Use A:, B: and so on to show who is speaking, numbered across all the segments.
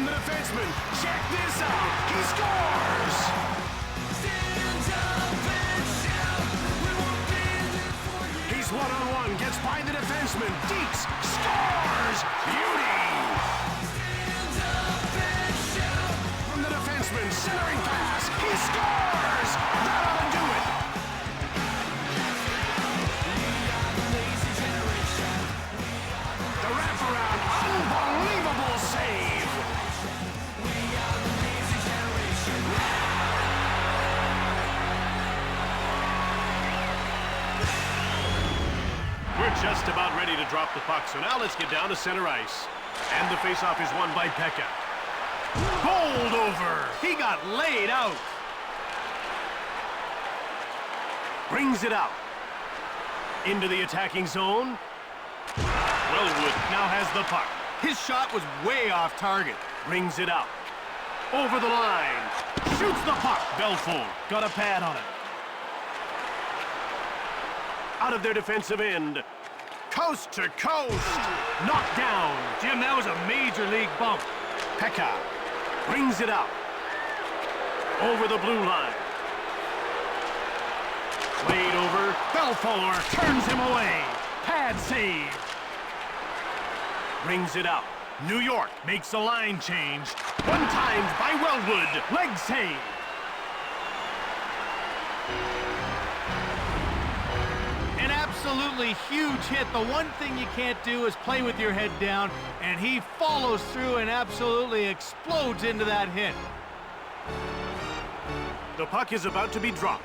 A: from the defenseman. Check this out. He scores! Stand up and shout. We won't be there for you. He's one-on-one. Gets by the defenseman. Deeks scores! Beauty! Stand up and shout. From the defenseman. Centering pass. He scores! That ought to do it. The wraparound. Unbelievable save.
B: We're just about ready to drop the puck, so now let's get down to center ice. And the faceoff is won by Pekka. Bowled over. He got laid out. Brings it out. Into the attacking zone. Wellwood now has the puck. His shot was way off target. Brings it out. Over the line. Shoots the puck. Belfour got a pad on it. Out of their defensive end. Coast to coast. Knocked down. Jim, that was a major league bump. Pekka brings it out. Over the blue line. Played over. Belfour turns him away. Pad save. Brings it out. New York makes a line change. One times by Wellwood. Leg save.
C: An absolutely huge hit. The one thing you can't do is play with your head down, and he follows through and absolutely explodes into that hit.
B: The puck is about to be dropped.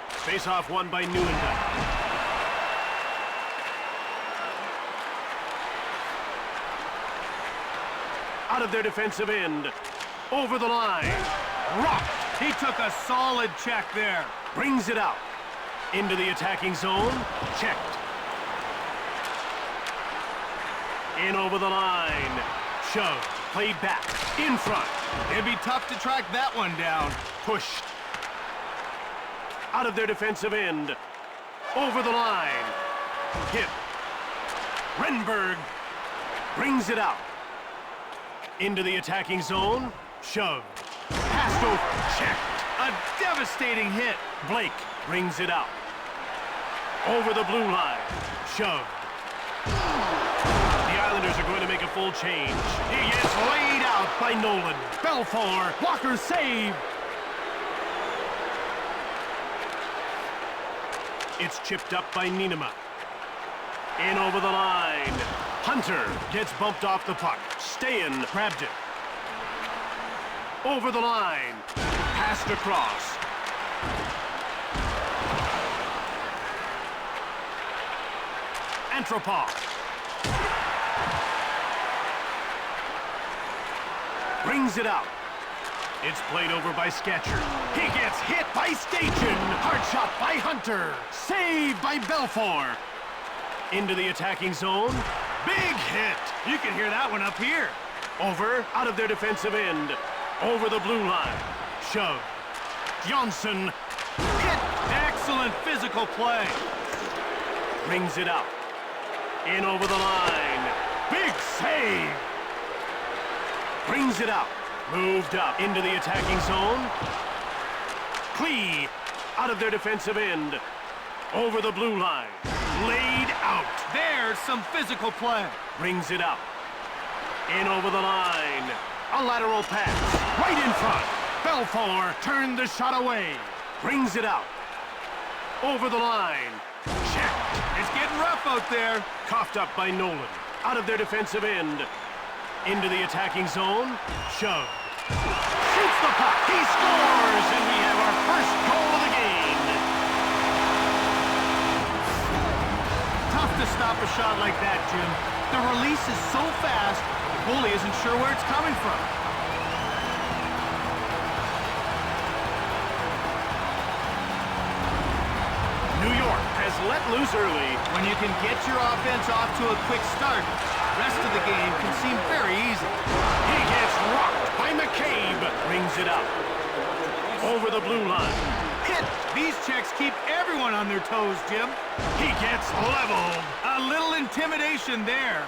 B: Face-off won by Newenden. Out of their defensive end. Over the line. Rocked.
C: He took a solid check there.
B: Brings it out. Into the attacking zone. Checked. In over the line. Shoved. Played back. In front.
C: It'd be tough to track that one down.
B: Pushed. Out of their defensive end. Over the line. Hit. Renberg brings it out. Into the attacking zone. Shoved. Passed over. Checked.
C: A devastating hit.
B: Blake brings it out. Over the blue line. Shoved. The Islanders are going to make a full change. He gets laid out by Nolan. Belfour. Blocker save. It's chipped up by Nienema. In over the line. Hunter gets bumped off the puck. Stayen grabbed it. Over the line. Passed across. Antropov. Brings it out. It's played over by Sketcher. He gets hit by Stachin. Hard shot by Hunter. Saved by Belfour. Into the attacking zone. Big hit.
C: You can hear that one up here.
B: Over, out of their defensive end. Over the blue line. Shove. Johnson.
C: Hit. Excellent physical play.
B: Brings it out. In over the line. Big save. Brings it out. Moved up into the attacking zone. Klee, out of their defensive end. Over the blue line. Laid out.
C: There's some physical play.
B: Brings it out. In over the line. A lateral pass. Right in front. Belfour turned the shot away. Brings it out. Over the line. Checked.
C: It's getting rough out there.
B: Coughed up by Nolan. Out of their defensive end. Into the attacking zone. Shove. Shoots the puck. He scores, and we have our first goal of the game.
C: Tough to stop a shot like that, Jim. The release is so fast, the goalie isn't sure where it's coming from.
B: New York has let loose early.
C: When you can get your offense off to a quick start, the rest of the game can seem very easy.
B: He gets rocked by McCabe. Brings it out. Over the blue line.
C: Hit! These checks keep everyone on their toes, Jim.
B: He gets leveled.
C: A little intimidation there.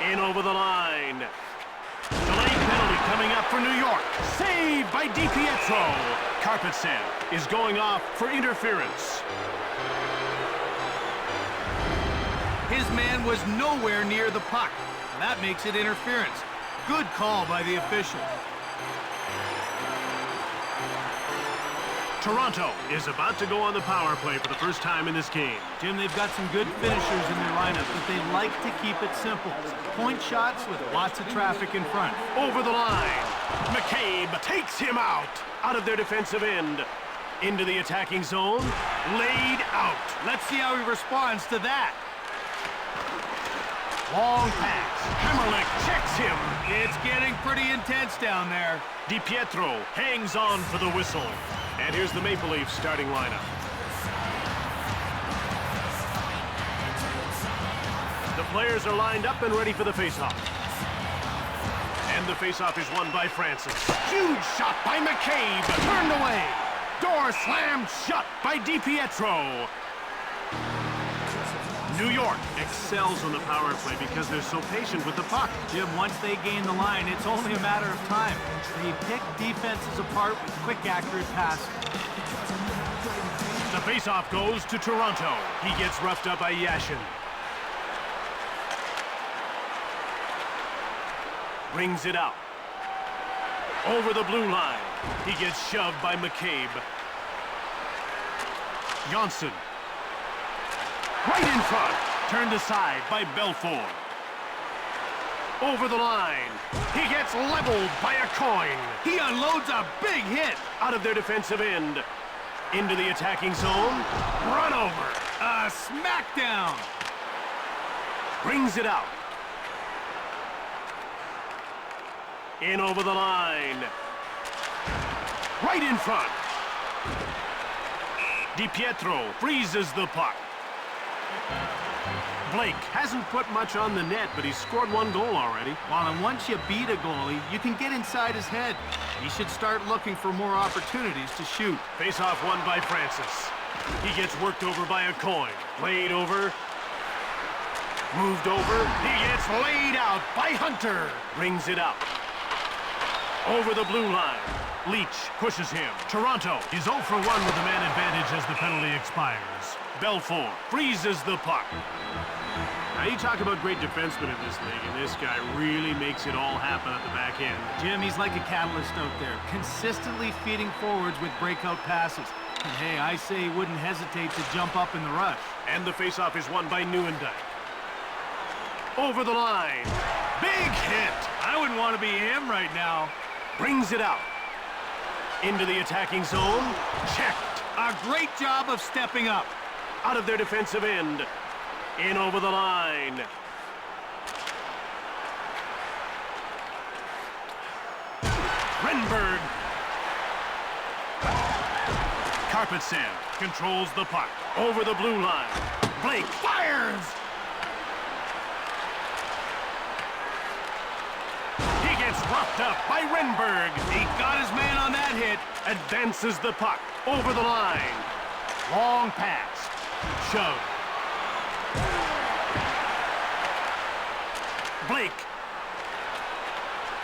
B: In over the line. Delayed penalty coming up for New York. Saved by DiPietro. Carpetsan is going off for interference.
C: His man was nowhere near the puck. That makes it interference. Good call by the official.
B: Toronto is about to go on the power play for the first time in this game.
C: Jim, they've got some good finishers in their lineup, but they like to keep it simple. Point shots with lots of traffic in front.
B: Over the line. McCabe takes him out. Out of their defensive end. Into the attacking zone. Laid out.
C: Let's see how he responds to that.
B: Long pass. Hammerlick checks him.
C: It's getting pretty intense down there.
B: DiPietro hangs on for the whistle. And here's the Maple Leafs starting lineup. The players are lined up and ready for the faceoff. And the faceoff is won by Francis. Huge shot by McCabe. Turned away. Door slammed shut by DiPietro. New York excels on the power play because they're so patient with the puck.
C: Jim, once they gain the line, it's only a matter of time. They pick defenses apart with quick, accurate passes.
B: The faceoff goes to Toronto. He gets roughed up by Yashin. Brings it out. Over the blue line. He gets shoved by McCabe. Johnson. Right in front. Turned aside by Belfour. Over the line. He gets leveled by a coin.
C: He unloads a big hit.
B: Out of their defensive end. Into the attacking zone. Run over.
C: A smackdown.
B: Brings it out. In over the line. Right in front. DiPietro freezes the puck. Blake hasn't put much on the net, but he's scored one goal already.
C: Well, and once you beat a goalie, you can get inside his head. He should start looking for more opportunities to shoot.
B: Face-off won by Francis. He gets worked over by a coin. Laid over. Moved over. He gets laid out by Hunter. Brings it out. Over the blue line. Leach pushes him. Toronto is 0 for 1 with the man advantage as the penalty expires. Belfour freezes the puck. Now you talk about great defensemen in this league, and this guy really makes it all happen at the back end.
C: Jim, he's like a catalyst out there, consistently feeding forwards with breakout passes. And hey, I say he wouldn't hesitate to jump up in the rush.
B: And the faceoff is won by Nieuwendyk. Over the line. Big hit.
C: I wouldn't want to be him right now.
B: Brings it out. Into the attacking zone. Checked.
C: A great job of stepping up.
B: Out of their defensive end. In over the line. Renberg. Carpetsan controls the puck. Over the blue line. Blake fires. He gets roughed up by Renberg.
C: He got his man on that hit.
B: Advances the puck. Over the line. Long pass. Shove. Blake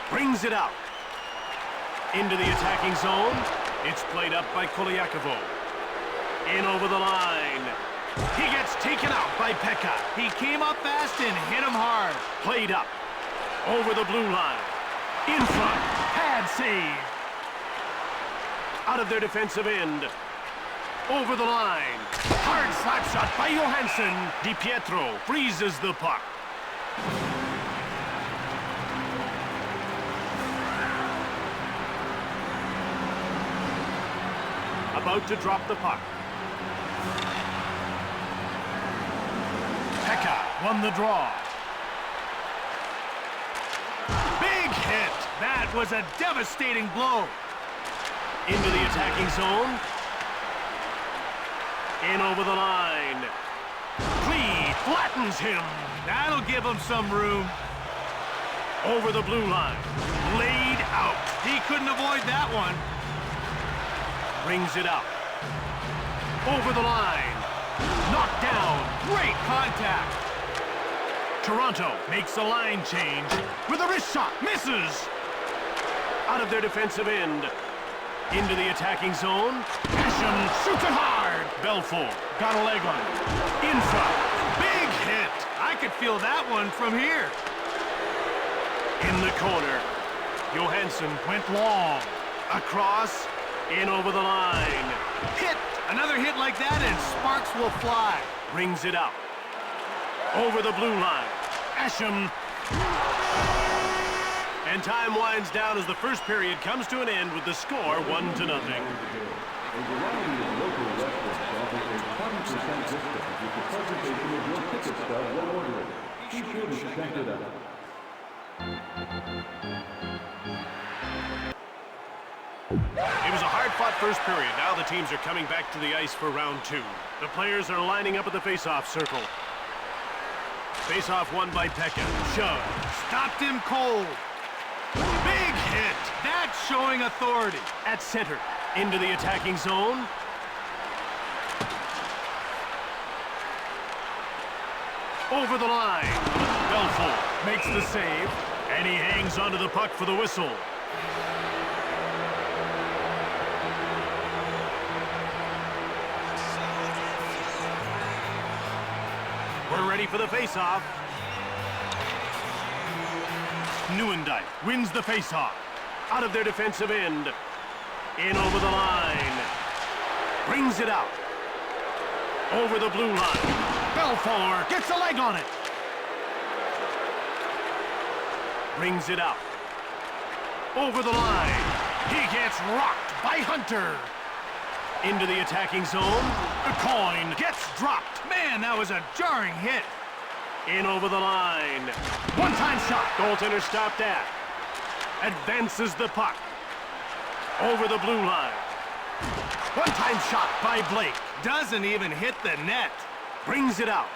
B: brings it out. Into the attacking zone. It's played up by Kolyakovo. In over the line. He gets taken out by Pekka.
C: He came up fast and hit him hard.
B: Played up. Over the blue line. In front. Pad save. Out of their defensive end. Over the line. Hard slap shot by Johansson. DiPietro freezes the puck. About to drop the puck. Pekka won the draw. Big hit.
C: That was a devastating blow.
B: Into the attacking zone. In over the line. Clee flattens him.
C: That'll give him some room.
B: Over the blue line. Laid out.
C: He couldn't avoid that one.
B: Brings it out. Over the line. Knocked down.
C: Great contact.
B: Toronto makes a line change with a wrist shot. Misses! Out of their defensive end. Into the attacking zone. Asham shoots it hard. Belfour got a leg on it. In front.
C: Big hit. I could feel that one from here.
B: In the corner. Johansson went long. Across. In over the line.
C: Hit. Another hit like that and sparks will fly.
B: Brings it out. Over the blue line. Asham. And time winds down as the first period comes to an end with the score 1-0. It was a hard-fought first period. Now the teams are coming back to the ice for round 2. The players are lining up at the face-off circle. Face-off won by Pekka. Shove.
C: Stopped him cold. Big hit. That's showing authority.
B: At center. Into the attacking zone. Over the line. Belfour makes the save. And he hangs onto the puck for the whistle. We're ready for the face-off. Nieuwendyk wins the face-off. Out of their defensive end. In over the line. Brings it out. Over the blue line. Belfour gets a leg on it. Brings it out. Over the line. He gets rocked by Hunter. Into the attacking zone. The coin gets dropped.
C: Man, that was a jarring hit.
B: In over the line. One-time shot. Goaltender stopped that. Advances the puck. Over the blue line. One-time shot by Blake.
C: Doesn't even hit the net.
B: Brings it out.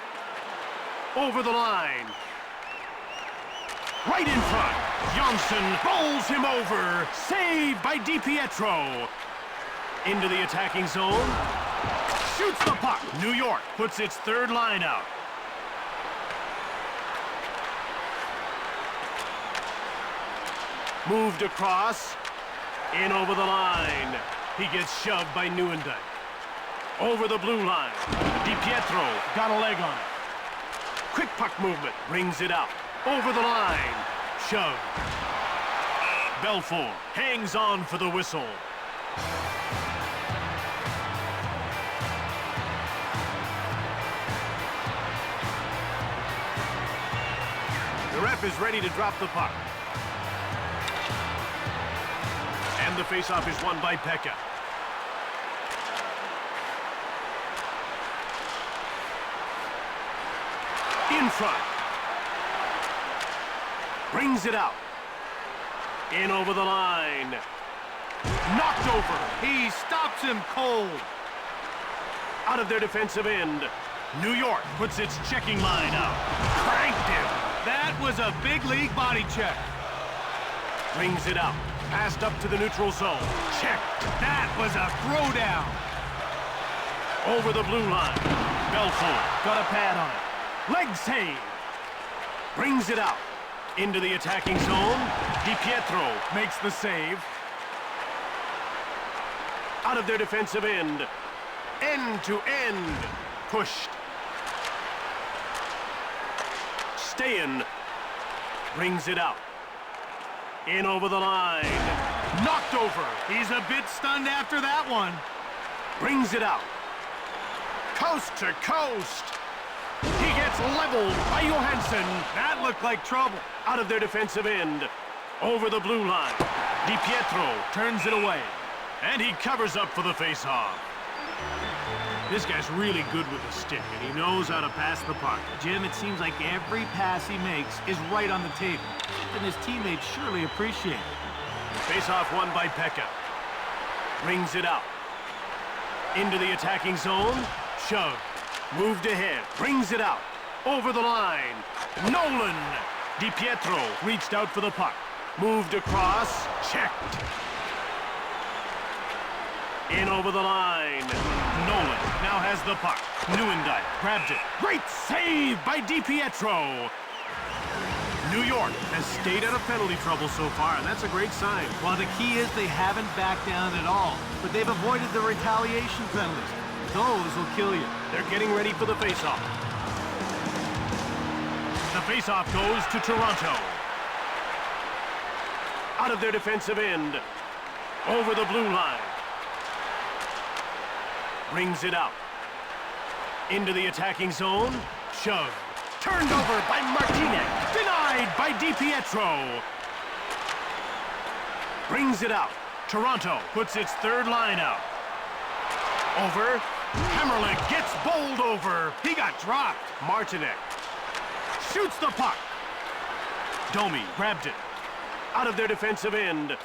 B: Over the line. Right in front. Johnson bowls him over. Saved by DiPietro. Into the attacking zone. Shoots the puck. New York puts its third line out. Moved across. In over the line. He gets shoved by Nieuwendyk. Over the blue line. DiPietro got a leg on it. Quick puck movement. Brings it out. Over the line. Shove. Belfour hangs on for the whistle. The ref is ready to drop the puck. And the faceoff is won by Pekka. In front. Brings it out. In over the line. Knocked over.
C: He stops him cold.
B: Out of their defensive end. New York puts its checking line out. Cranked him.
C: That was a big league body check.
B: Brings it out. Passed up to the neutral zone. Checked.
C: That was a throwdown.
B: Over the blue line. Belfour got a pad on it. Leg save. Brings it out. Into the attacking zone. DiPietro makes the save. Out of their defensive end. End to end. Pushed. Stayin brings it out. In over the line. Knocked over.
C: He's a bit stunned after that one.
B: Brings it out. Coast to coast. He gets leveled by Johansson.
C: That looked like trouble.
B: Out of their defensive end. Over the blue line. DiPietro turns it away. And he covers up for the face-off. This guy's really good with the stick, and he knows how to pass the puck.
C: Jim, it seems like every pass he makes is right on the table. And his teammates surely appreciate it.
B: Face-off won by Pekka. Brings it out. Into the attacking zone. Shove. Moved ahead. Brings it out. Over the line. Nolan. DiPietro reached out for the puck. Moved across. Checked. In over the line. Nolan now has the puck. Nieuwendyk grabs it. Great save by DiPietro. New York has stayed out of penalty trouble so far, and that's a great sign.
C: Well, the key is they haven't backed down at all, but they've avoided the retaliation penalties. Those will kill you.
B: They're getting ready for the faceoff. The faceoff goes to Toronto. Out of their defensive end. Over the blue line. Brings it out. Into the attacking zone. Shove. Turned over by Martinez. Denied by DiPietro. Brings it out. Toronto puts its third line out. Over. Hammerlick gets bowled over. He got dropped. Martinez shoots the puck. Domi grabbed it. Out of their defensive end.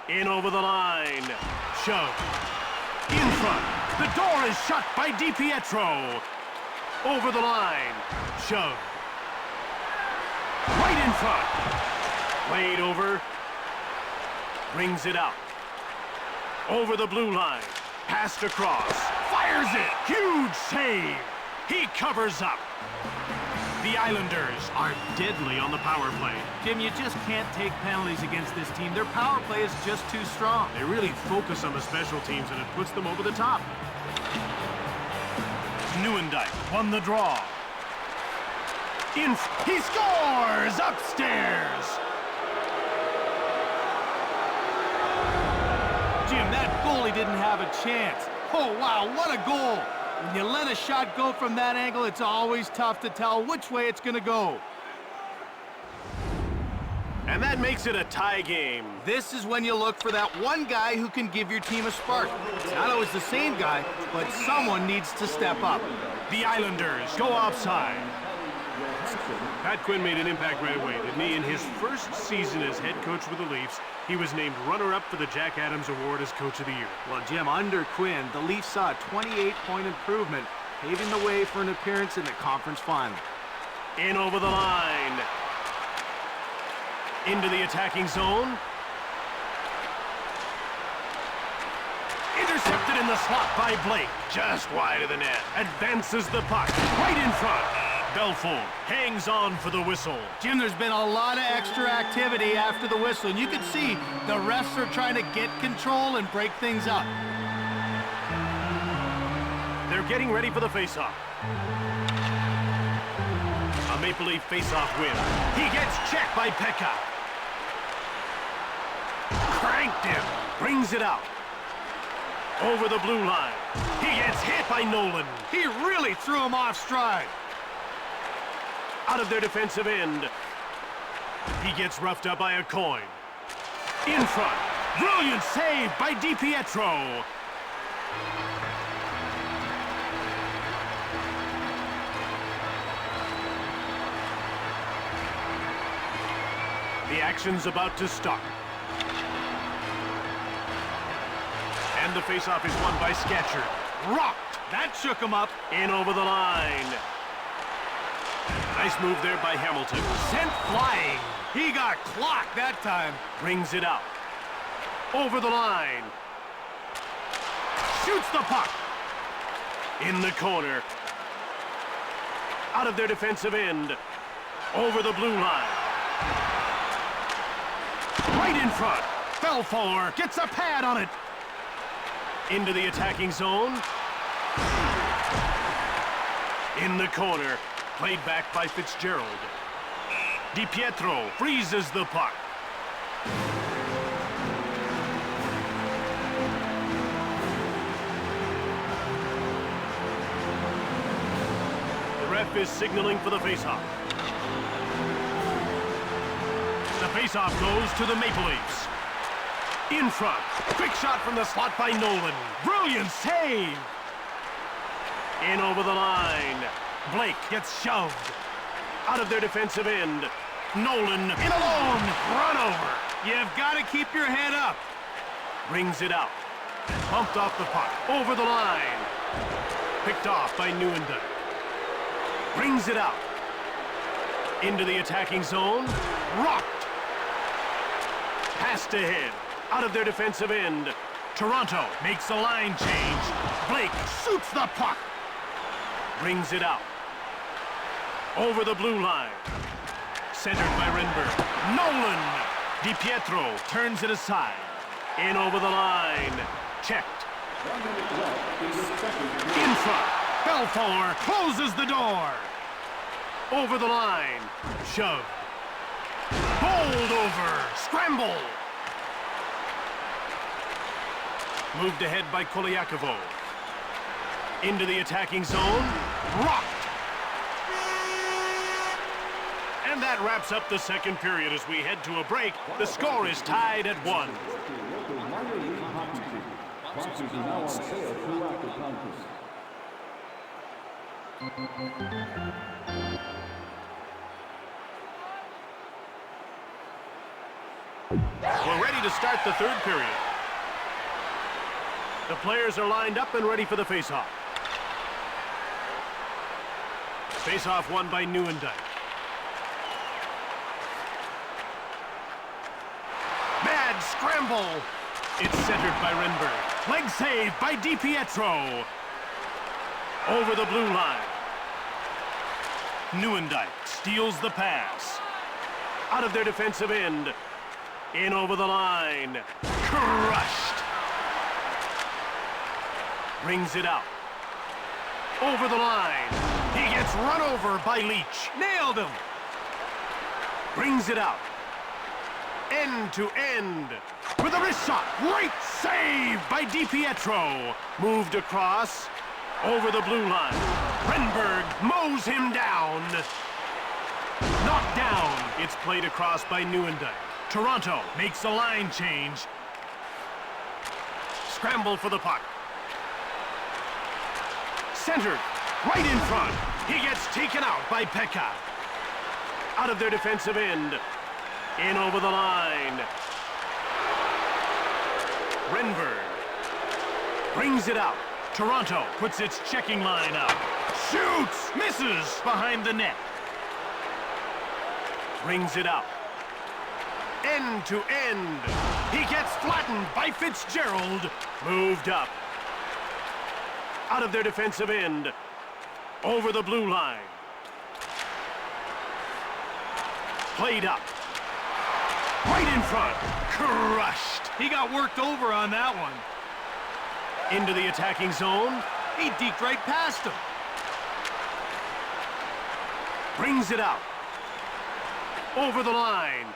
B: In over the line. Shove. In front. The door is shut by DiPietro. Over the line. Shove. Right in front. Played over. Brings it out. Over the blue line. Passed across. Fires it. Huge save. He covers up. The Islanders are deadly on the power play.
C: Jim, you just can't take penalties against this team. Their power play is just too strong.
B: They really focus on the special teams, and it puts them over the top. Nieuwendyk won the draw. He scores upstairs.
C: Jim, that goalie didn't have a chance. Oh, wow, what a goal. When you let a shot go from that angle, it's always tough to tell which way it's going to go.
B: And that makes it a tie game.
C: This is when you look for that one guy who can give your team a spark. It's not always the same guy, but someone needs to step up.
B: The Islanders go offside. Pat Quinn made an impact right away, didn't he? In his first season as head coach with the Leafs, he was named runner-up for the Jack Adams Award as Coach of the Year.
C: Well, Jim, under Quinn, the Leafs saw a 28-point improvement, paving the way for an appearance in the conference final.
B: In over the line. Into the attacking zone. Intercepted in the slot by Blake. Just wide of the net. Advances the puck. Right in front. Belfour hangs on for the whistle.
C: Jim, there's been a lot of extra activity after the whistle, and you can see the refs are trying to get control and break things up.
B: They're getting ready for the faceoff. A Maple Leaf faceoff win. He gets checked by Pekka. Cranked him. Brings it out. Over the blue line. He gets hit by Nolan.
C: He really threw him off stride.
B: Out of their defensive end. He gets roughed up by a coin. In front. Brilliant save by DiPietro. The action's about to start. And the faceoff is won by Sketcher. Rocked. That shook him up. In over the line. Nice move there by Hamilton. Sent flying.
C: He got clocked that time.
B: Brings it out. Over the line. Shoots the puck. In the corner. Out of their defensive end. Over the blue line. Right in front. Belfour gets a pad on it. Into the attacking zone. In the corner. Played back by Fitzgerald. DiPietro freezes the puck. The ref is signaling for the faceoff. The faceoff goes to the Maple Leafs. In front. Quick shot from the slot by Nolan. Brilliant save. In over the line. Blake gets shoved. Out of their defensive end. Nolan in alone. Run over.
C: You've got to keep your head up.
B: Brings it out. Bumped off the puck. Over the line. Picked off by Nieuwendyk. Brings it out. Into the attacking zone. Rocked. Passed ahead. Out of their defensive end. Toronto makes a line change. Blake shoots the puck. Brings it out. Over the blue line. Centered by Renberg. Nolan! DiPietro turns it aside. In over the line. Checked. In front. Belfour closes the door. Over the line. Shove. Bowled over. Scramble. Moved ahead by Kolyakovo. Into the attacking zone. Rocked. And that wraps up the second period as we head to a break. The score is tied at 1. We're ready to start the third period. The players are lined up and ready for the face-off. Face-off won by Nieuwendyk. Mad scramble. It's centered by Renberg. Leg save by DiPietro. Over the blue line. Nieuwendyk steals the pass. Out of their defensive end. In over the line. Crushed. Brings it out. Over the line. He gets run over by Leach.
C: Nailed him.
B: Brings it out. End to end. With a wrist shot. Great save by DiPietro. Moved across. Over the blue line. Renberg mows him down. Knocked down. It's played across by Nieuwendyk. Toronto makes a line change. Scramble for the puck. Centered. Right in front. He gets taken out by Pekka. Out of their defensive end. In over the line. Renberg brings it out. Toronto puts its checking line out. Shoots! Misses behind the net. Brings it out. End to end. He gets flattened by Fitzgerald. Moved up. Out of their defensive end. Over the blue line. Played up. Right in front. Crushed.
C: He got worked over on that one.
B: Into the attacking zone.
C: He deked right past him.
B: Brings it out. Over the line.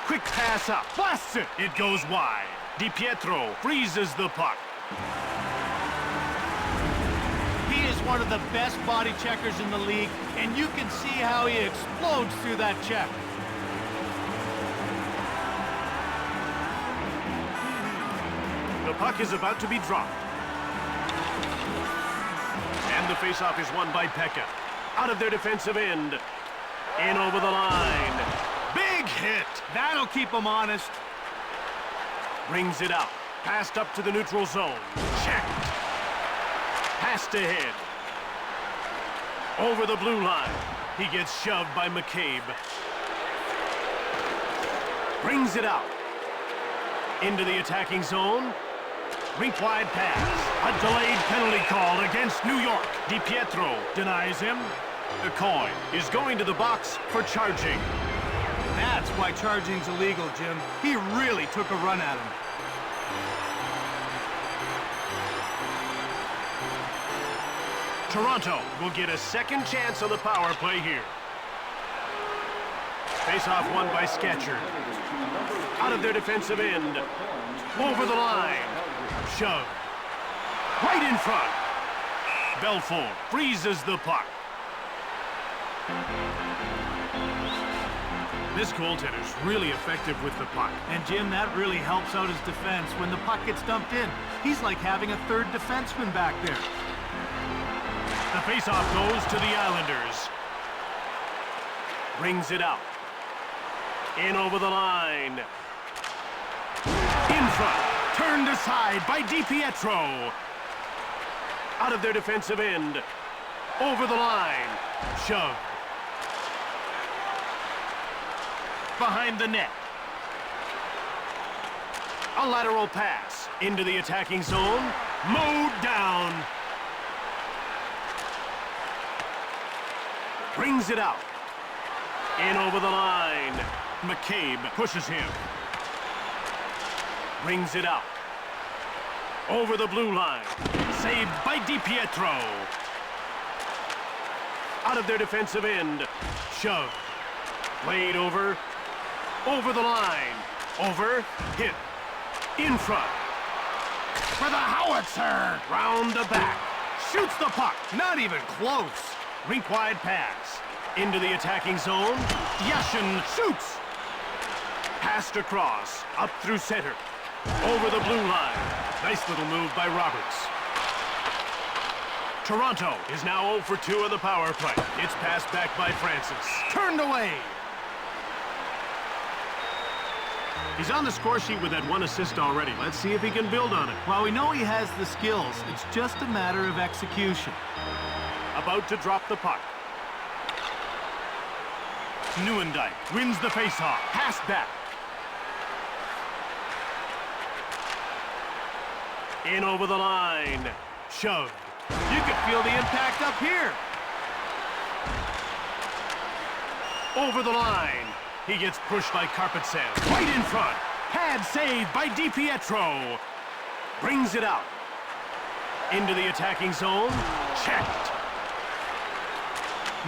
B: Quick pass up. Blasts it. It goes wide. DiPietro freezes the puck.
C: He is one of the best body checkers in the league, and you can see how he explodes through that check.
B: The puck is about to be dropped. And the faceoff is won by Pekka. Out of their defensive end. In over the line. Big hit.
C: That'll keep him honest.
B: Brings it out. Passed up to the neutral zone. Checked. Passed ahead. Over the blue line. He gets shoved by McCabe. Brings it out. Into the attacking zone. Rink-wide pass. A delayed penalty call against New York. DiPietro denies him. The coin is going to the box for charging.
C: That's why charging's illegal, Jim. He really took a run at him.
B: Toronto will get a second chance on the power play here. Face-off won by Sketcher. Out of their defensive end. Over the line. Shove. Right in front. Belfour freezes the puck. This goaltender's really effective with the puck.
C: And Jim, that really helps out his defense. When the puck gets dumped in, he's like having a third defenseman back there.
B: The faceoff goes to the Islanders. Brings it out. In over the line. In front. Turned aside by DiPietro. Out of their defensive end. Over the line. Shove. Behind the net. A lateral pass. Into the attacking zone. Mowed down. Brings it out. In over the line. McCabe pushes him. Brings it out. Over the blue line. Saved by DiPietro. Out of their defensive end. Shove. Played over. Over the line. Over. Hit. In front. For the howitzer. Round the back. Shoots the puck. Not even close. Rink-wide pass. Into the attacking zone. Yashin shoots. Passed across. Up through center. Over the blue line. Nice little move by Roberts. Toronto is now 0 for 2 on the power play. It's passed back by Francis. Turned away. He's on the score sheet with that 1 assist already. Let's see if he can build on it.
C: Well, we know he has the skills. It's just a matter of execution.
B: About to drop the puck. Nieuwendyk wins the faceoff. Pass back. In over the line. Shoved.
C: You can feel the impact up here.
B: Over the line. He gets pushed by Carpetsan. Right in front. Pad saved by DiPietro. Brings it out. Into the attacking zone. Checked.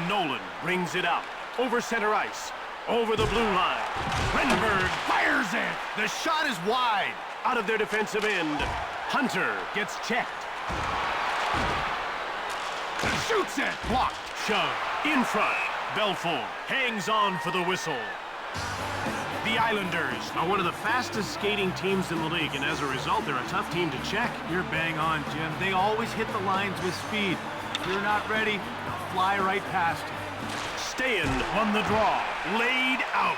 B: Nolan brings it out. Over center ice. Over the blue line. Renberg fires it. The shot is wide. Out of their defensive end. Hunter gets checked. Shoots it. Blocked. Shove. In front. Belfort hangs on for the whistle. The Islanders are one of the fastest skating teams in the league, and as a result, they're a tough team to check.
C: You're bang on, Jim. They always hit the lines with speed. If you're not ready, they'll fly right past you.
B: Stayen won the draw. Laid out.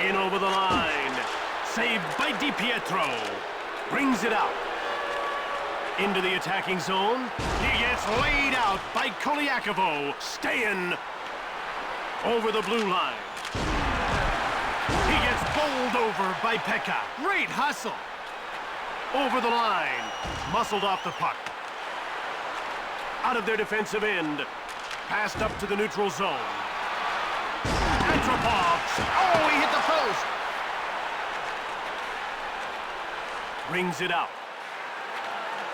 B: In over the line. Saved by DiPietro. Brings it out. Into the attacking zone. He gets laid out by Koliakovo. Stayen. Over the blue line. He gets bowled over by Pekka. Great hustle. Over the line. Muscled off the puck. Out of their defensive end. Passed up to the neutral zone. Antropov. Oh, he hit the post. Brings it out.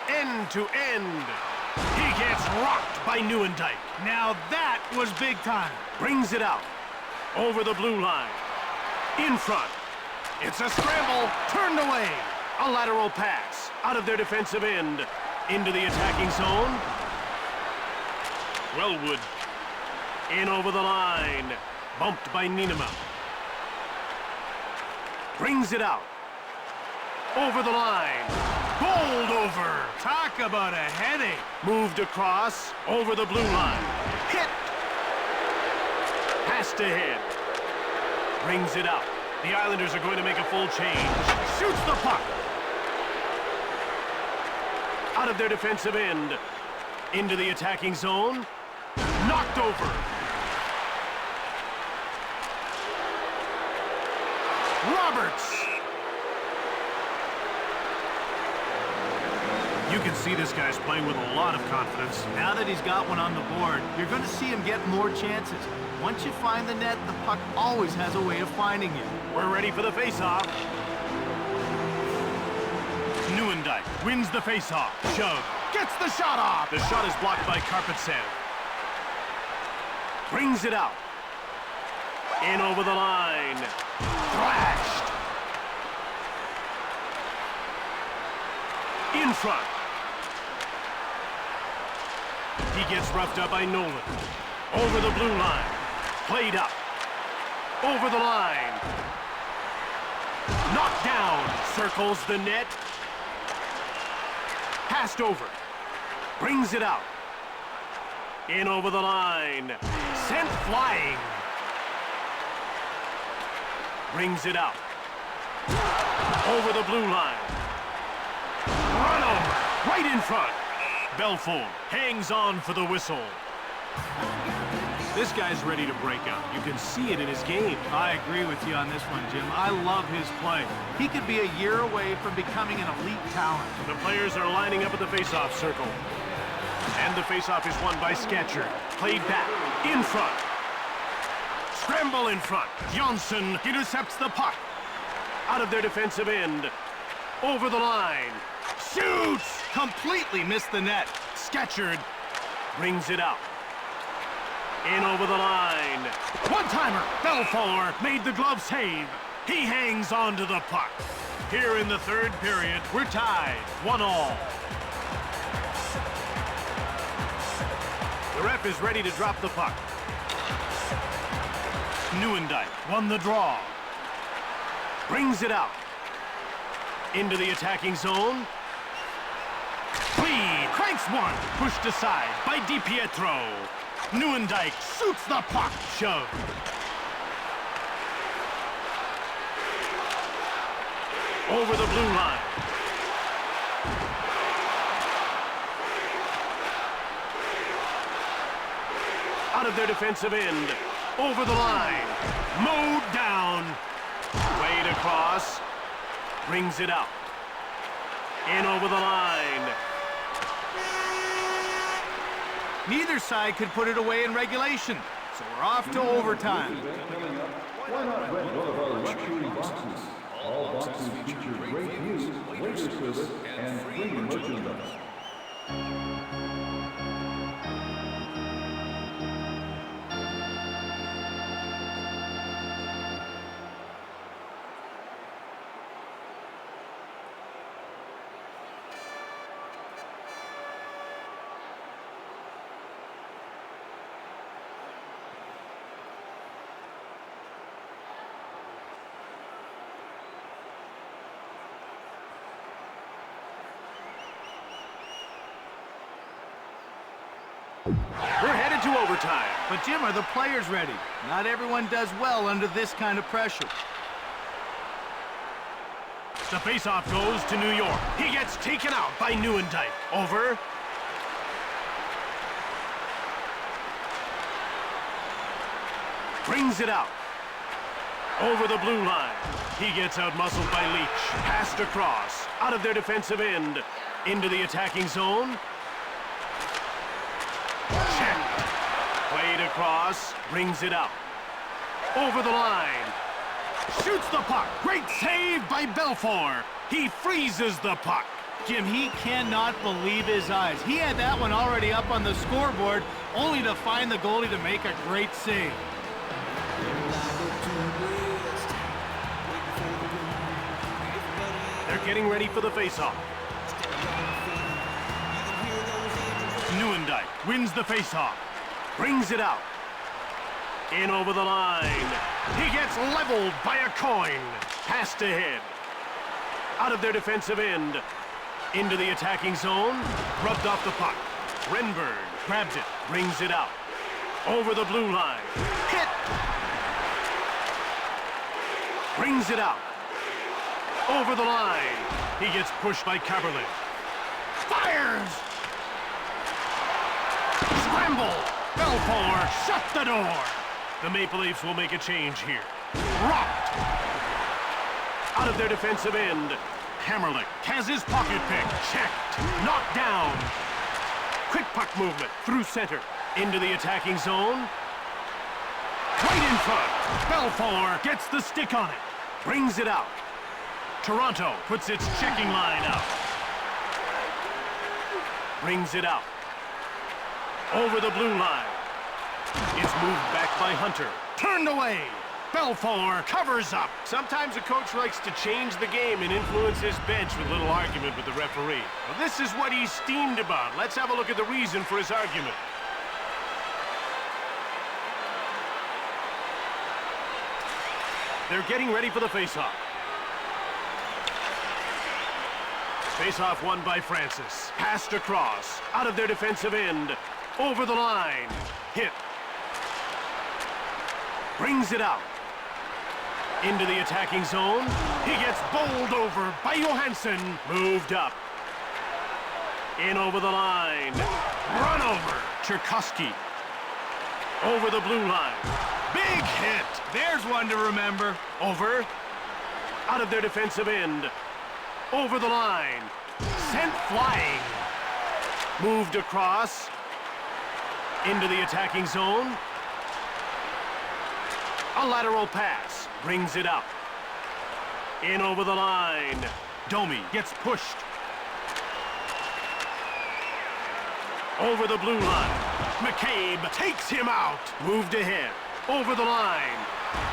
B: End to end. He gets rocked by Nieuwendyk.
C: Now that was big time.
B: Brings it out. Over the blue line. In front. It's a scramble. Turned away. A lateral pass. Out of their defensive end. Into the attacking zone. Wellwood. In over the line. Bumped by Nienema. Brings it out. Over the line. Bowled over.
C: Talk about a headache.
B: Moved across. Over the blue line. Hit. Passed ahead. Brings it out. The Islanders are going to make a full change. Shoots the puck. Out of their defensive end. Into the attacking zone. Knocked over. Roberts. You can see this guy's playing with a lot of confidence.
C: Now that he's got one on the board, you're going to see him get more chances. Once you find the net, the puck always has a way of finding you.
B: We're ready for the faceoff. Nieuwendyk wins the faceoff. Shove. Gets the shot off. The shot is blocked by Carpetsan. Brings it out. In over the line. Thrashed. In front. He gets roughed up by Nolan. Over the blue line. Played up. Over the line. Knocked down. Circles the net. Passed over. Brings it out. In over the line. Sent flying. Brings it out. Over the blue line. Run over. Right in front. Belfort hangs on for the whistle. This guy's ready to break out. You can see it in his game.
C: I agree with you on this one, Jim. I love his play. He could be a year away from becoming an elite talent.
B: The players are lining up at the face-off circle. And the face-off is won by Sketcher. Played back, in front. Scramble in front. Johnson intercepts the puck. Out of their defensive end. Over the line. Shoots!
C: Completely missed the net.
B: Sketchered brings it out. In over the line. One-timer. Belfour made the glove save. He hangs on to the puck. Here in the third period, we're tied, 1-1. The ref is ready to drop the puck. Nieuwendyk won the draw. Brings it out. Into the attacking zone. Lee cranks one. Pushed aside by DiPietro. Nieuwendyk shoots the puck. Shove. Over the blue line. Out of their defensive end. Over the line. Mowed down. Played across. Brings it out. In over the line.
C: Neither side could put it away in regulation, so we're off to overtime.
D: Why not rent one of our luxury boxes? All boxes feature great views, waiter service, and free merchandise.
B: We're headed to overtime.
C: But Jim, are the players ready? Not everyone does well under this kind of pressure.
B: The faceoff goes to New York. He gets taken out by Nieuwendyk. Over. Brings it out. Over the blue line. He gets out-muscled by Leach. Passed across. Out of their defensive end. Into the attacking zone. Checked. Played across. Brings it out. Over the line. Shoots the puck. Great save by Belfour. He freezes the puck.
C: Jim, he cannot believe his eyes. He had that one already up on the scoreboard, only to find the goalie to make a great save.
B: They're getting ready for the faceoff. Nieuwendyk wins the faceoff. Brings it out. In over the line. He gets leveled by a coin. Passed ahead. Out of their defensive end. Into the attacking zone. Rubbed off the puck. Renberg grabs it. Brings it out. Over the blue line. Hit. Brings it out. Over the line. He gets pushed by Kaberle. Fires! Scramble! Belfour shut the door. The Maple Leafs will make a change here. Rocked! Out of their defensive end. Hammerlick has his pocket pick. Checked. Knocked down. Quick puck movement through center. Into the attacking zone. Right in front. Belfour gets the stick on it. Brings it out. Toronto puts its checking line out. Brings it out. Over the blue line. It's moved back by Hunter. Turned away. Belfour covers up. Sometimes a coach likes to change the game and influence his bench with a little argument with the referee. Well, this is what he's steamed about. Let's have a look at the reason for his argument. They're getting ready for the faceoff. Faceoff won by Francis. Passed across. Out of their defensive end. Over the line. Hit. Brings it out. Into the attacking zone. He gets bowled over by Johansson. Moved up. In over the line. Run over. Cherkowski. Over the blue line.
C: Big hit. There's one to remember.
B: Over. Out of their defensive end. Over the line. Sent flying. Moved across. Into the attacking zone. A lateral pass. Brings it up. In over the line. Domi gets pushed. Over the blue line. McCabe takes him out. Moved ahead. Over the line.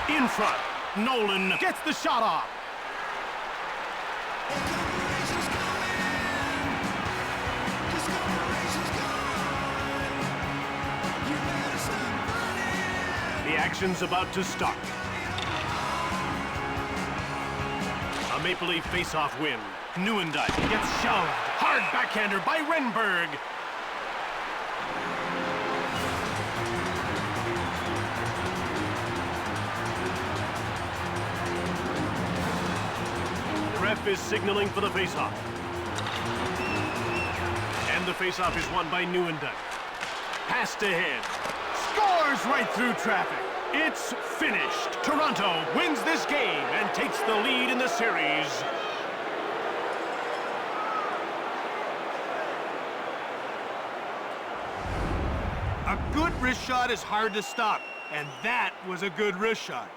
B: In front. Nolan gets the shot off. The action's about to start. A Maple Leaf face-off win. Nieuwendyk gets shoved. Hard backhander by Renberg. The ref is signaling for the face-off. And the face-off is won by Nieuwendyk. Passed ahead. Scores right through traffic. It's finished. Toronto wins this game and takes the lead in the series.
C: A good wrist shot is hard to stop, and that was a good wrist shot.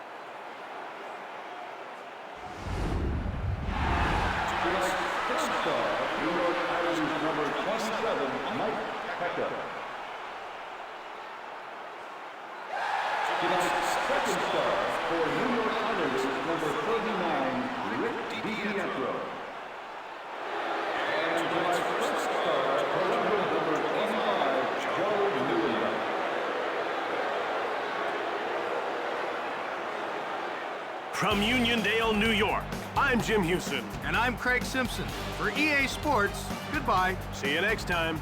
D: Tonight's first star, New York Islanders number 27, Mike Pekka. Tonight's second star for New York Islanders number 39, Rick DiPietro. And tonight's first star, Toronto number 25, Joe Nieuwendyk.
B: From Uniondale, New York, I'm Jim Houston.
C: And I'm Craig Simpson. For EA Sports, goodbye.
B: See you next time.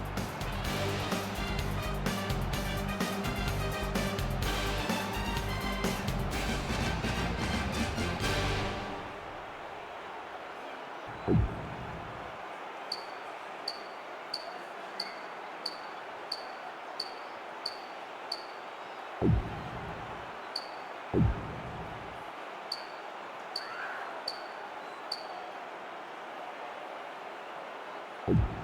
D: You